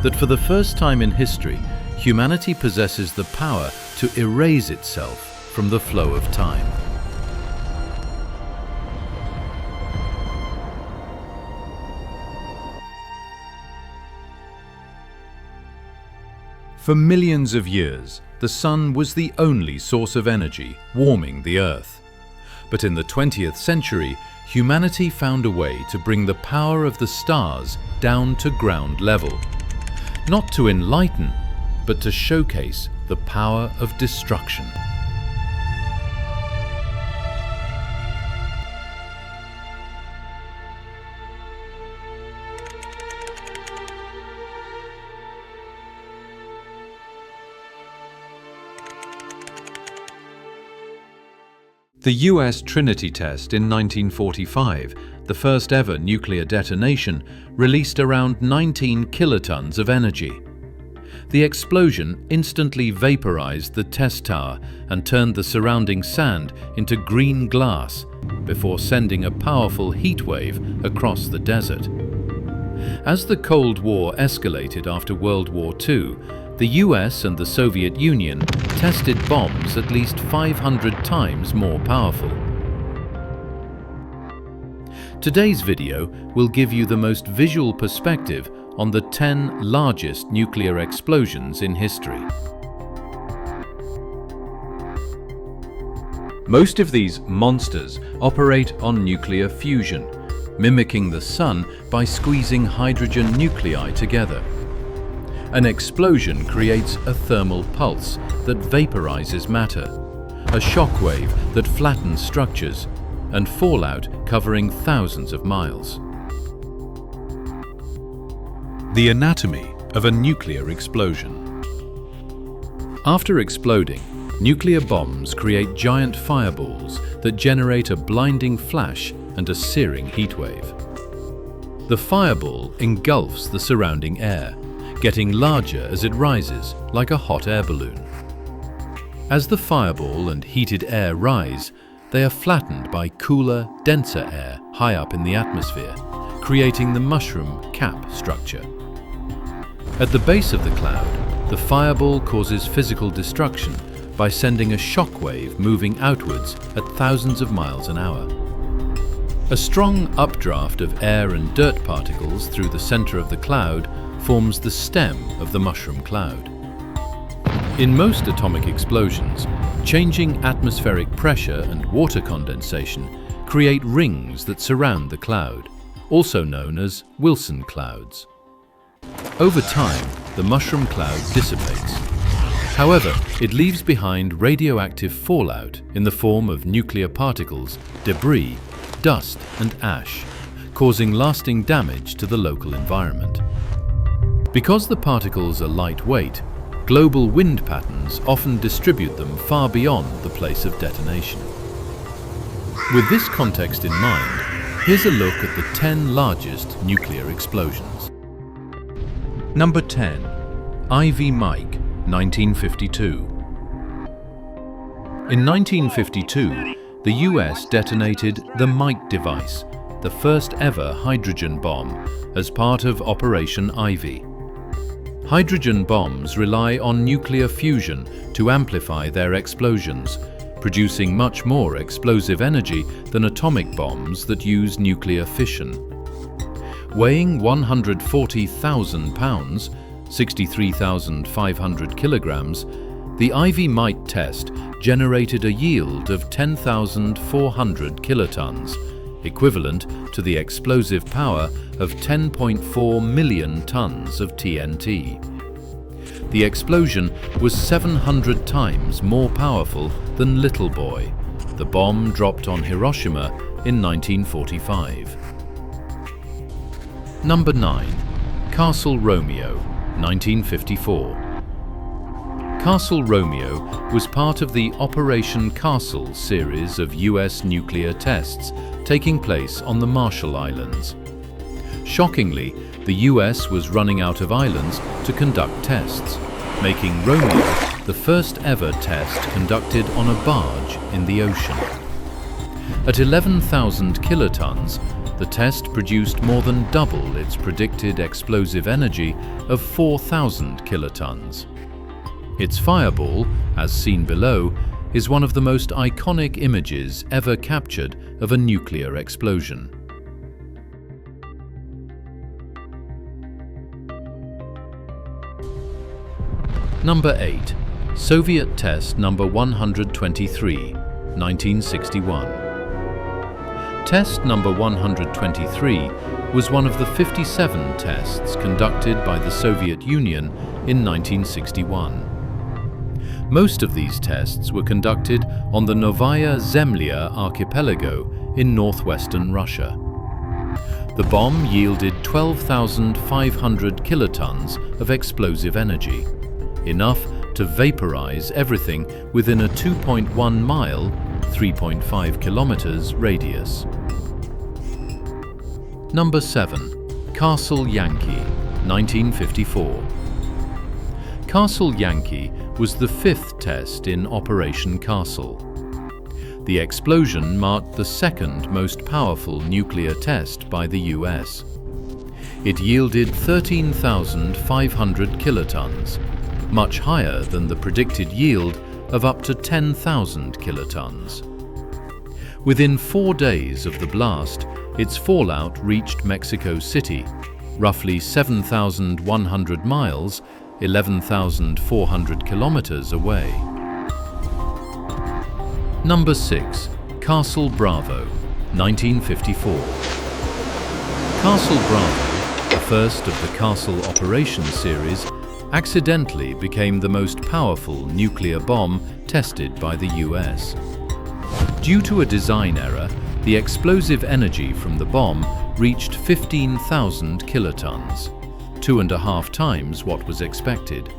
that for the first time in history, humanity possesses the power to erase itself from the flow of time. For millions of years, the sun was the only source of energy warming the Earth. But in the 20th century, humanity found a way to bring the power of the stars down to ground level. Not to enlighten, but to showcase the power of destruction. The US Trinity test in 1945, the first ever nuclear detonation, released around 19 kilotons of energy. The explosion instantly vaporized the test tower and turned the surrounding sand into green glass before sending a powerful heat wave across the desert. As the Cold War escalated after World War II, the US and the Soviet Union tested bombs at least 500 times more powerful. Today's video will give you the most visual perspective on the 10 largest nuclear explosions in history. Most of these monsters operate on nuclear fusion, mimicking the sun by squeezing hydrogen nuclei together. An explosion creates a thermal pulse that vaporizes matter, a shock wave that flattens structures, and fallout covering thousands of miles. The anatomy of a nuclear explosion. After exploding, nuclear bombs create giant fireballs that generate a blinding flash and a searing heatwave. The fireball engulfs the surrounding air, getting larger as it rises, like a hot air balloon. As the fireball and heated air rise, they are flattened by cooler, denser air high up in the atmosphere, creating the mushroom cap structure. At the base of the cloud, the fireball causes physical destruction by sending a shock wave moving outwards at thousands of miles an hour. A strong updraft of air and dirt particles through the center of the cloud forms the stem of the mushroom cloud. In most atomic explosions, changing atmospheric pressure and water condensation create rings that surround the cloud, also known as Wilson clouds. Over time, the mushroom cloud dissipates. However, it leaves behind radioactive fallout in the form of nuclear particles, debris, dust, and ash, causing lasting damage to the local environment. Because the particles are lightweight, global wind patterns often distribute them far beyond the place of detonation. With this context in mind, here's a look at the 10 largest nuclear explosions. Number 10. Ivy Mike, 1952. In 1952, the US detonated the Mike device, the first ever hydrogen bomb, as part of Operation Ivy. Hydrogen bombs rely on nuclear fusion to amplify their explosions, producing much more explosive energy than atomic bombs that use nuclear fission. Weighing 140,000 pounds, 63,500 kilograms, the Ivy Mike test generated a yield of 10,400 kilotons, equivalent to the explosive power of 10.4 million tons of TNT. The explosion was 700 times more powerful than Little Boy, the bomb dropped on Hiroshima in 1945. Number 9. Castle Romeo, 1954. Castle Romeo was part of the Operation Castle series of US nuclear tests taking place on the Marshall Islands. Shockingly, the US was running out of islands to conduct tests, making Romeo the first ever test conducted on a barge in the ocean. At 11,000 kilotons, the test produced more than double its predicted explosive energy of 4,000 kilotons. Its fireball, as seen below, is one of the most iconic images ever captured of a nuclear explosion. Number 8. Soviet Test Number 123, 1961. Test number 123 was one of the 57 tests conducted by the Soviet Union in 1961. Most of these tests were conducted on the Novaya Zemlya archipelago in northwestern Russia. The bomb yielded 12,500 kilotons of explosive energy, enough to vaporize everything within a 2.1 mile (3.5 kilometers) radius. Number 7. Castle Yankee, 1954. Castle Yankee was the fifth test in Operation Castle. The explosion marked the second most powerful nuclear test by the US. It yielded 13,500 kilotons, much higher than the predicted yield of up to 10,000 kilotons. Within 4 days of the blast, its fallout reached Mexico City, roughly 7,100 miles, 11,400 kilometers away. Number 6. Castle Bravo, 1954. Castle Bravo, the first of the Castle Operations series, accidentally became the most powerful nuclear bomb tested by the US. Due to a design error, the explosive energy from the bomb reached 15,000 kilotons, 2.5 times what was expected.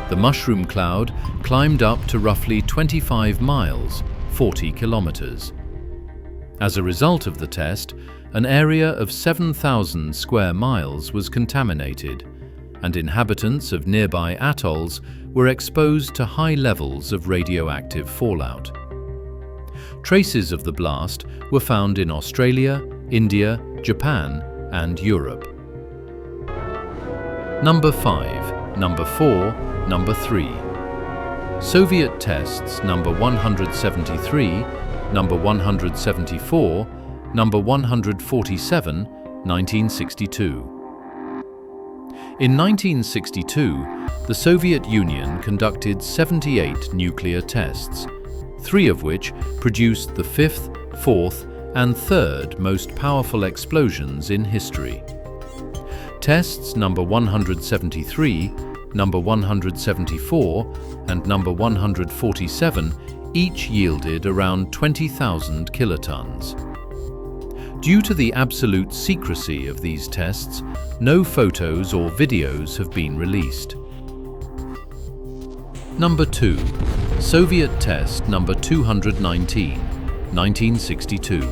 The mushroom cloud climbed up to roughly 25 miles, 40 kilometers. As a result of the test, an area of 7,000 square miles was contaminated, and inhabitants of nearby atolls were exposed to high levels of radioactive fallout. Traces of the blast were found in Australia, India, Japan, and Europe. Number 5, Number 4, Number 3. Soviet tests number 173, number 174, number 147, 1962. In 1962, the Soviet Union conducted 78 nuclear tests, 3 of which produced the 5th, 4th, and 3rd most powerful explosions in history. Tests number 173, number 174, and number 147 each yielded around 20,000 kilotons. Due to the absolute secrecy of these tests, no photos or videos have been released. Number 2. Soviet test number 219, 1962.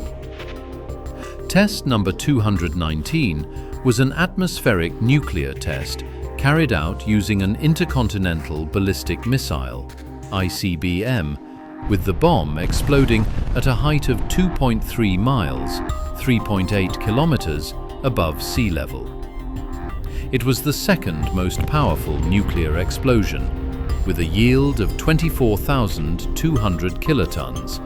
Test number 219 was an atmospheric nuclear test carried out using an intercontinental ballistic missile, ICBM, with the bomb exploding at a height of 2.3 miles, 3.8 kilometers above sea level. It was the second most powerful nuclear explosion, with a yield of 24,200 kilotons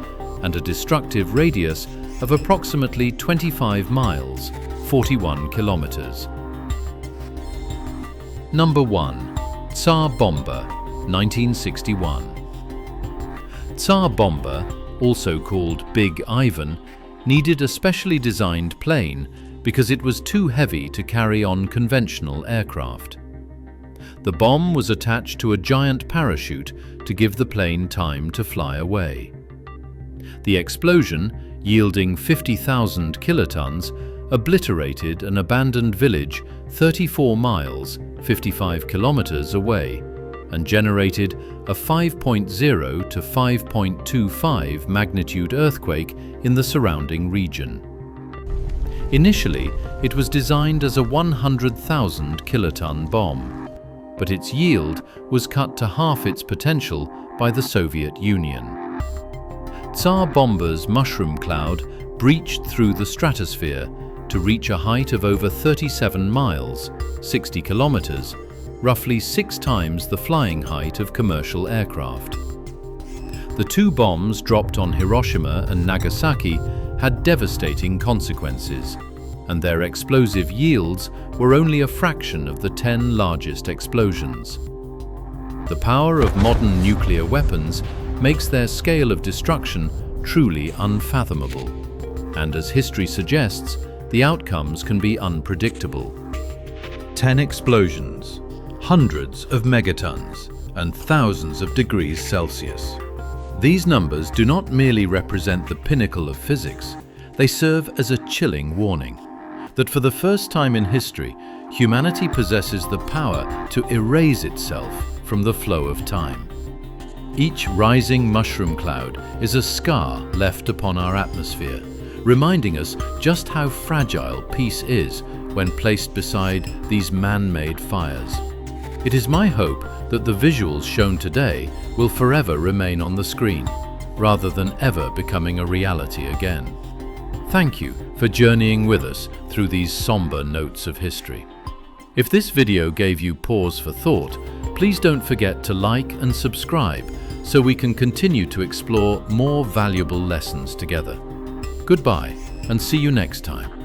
and a destructive radius of approximately 25 miles, 41 kilometers. Number 1. Tsar Bomba, 1961. Tsar Bomba, also called Big Ivan, needed a specially designed plane because it was too heavy to carry on conventional aircraft. The bomb was attached to a giant parachute to give the plane time to fly away. The explosion, yielding 50,000 kilotons, obliterated an abandoned village 34 miles, 55 kilometers away, and generated a 5.0 to 5.25 magnitude earthquake in the surrounding region. Initially, it was designed as a 100,000 kiloton bomb, but its yield was cut to half its potential by the Soviet Union. Tsar Bomba's mushroom cloud breached through the stratosphere to reach a height of over 37 miles, 60 kilometers, roughly 6 times the flying height of commercial aircraft. The 2 bombs dropped on Hiroshima and Nagasaki had devastating consequences, and their explosive yields were only a fraction of the 10 largest explosions. The power of modern nuclear weapons makes their scale of destruction truly unfathomable, and as history suggests, the outcomes can be unpredictable. 10 explosions, hundreds of megatons, and thousands of degrees Celsius. These numbers do not merely represent the pinnacle of physics, they serve as a chilling warning that for the first time in history, humanity possesses the power to erase itself from the flow of time. Each rising mushroom cloud is a scar left upon our atmosphere, reminding us just how fragile peace is when placed beside these man-made fires. It is my hope that the visuals shown today will forever remain on the screen, rather than ever becoming a reality again. Thank you for journeying with us through these somber notes of history. If this video gave you pause for thought, please don't forget to like and subscribe so we can continue to explore more valuable lessons together. Goodbye, and see you next time.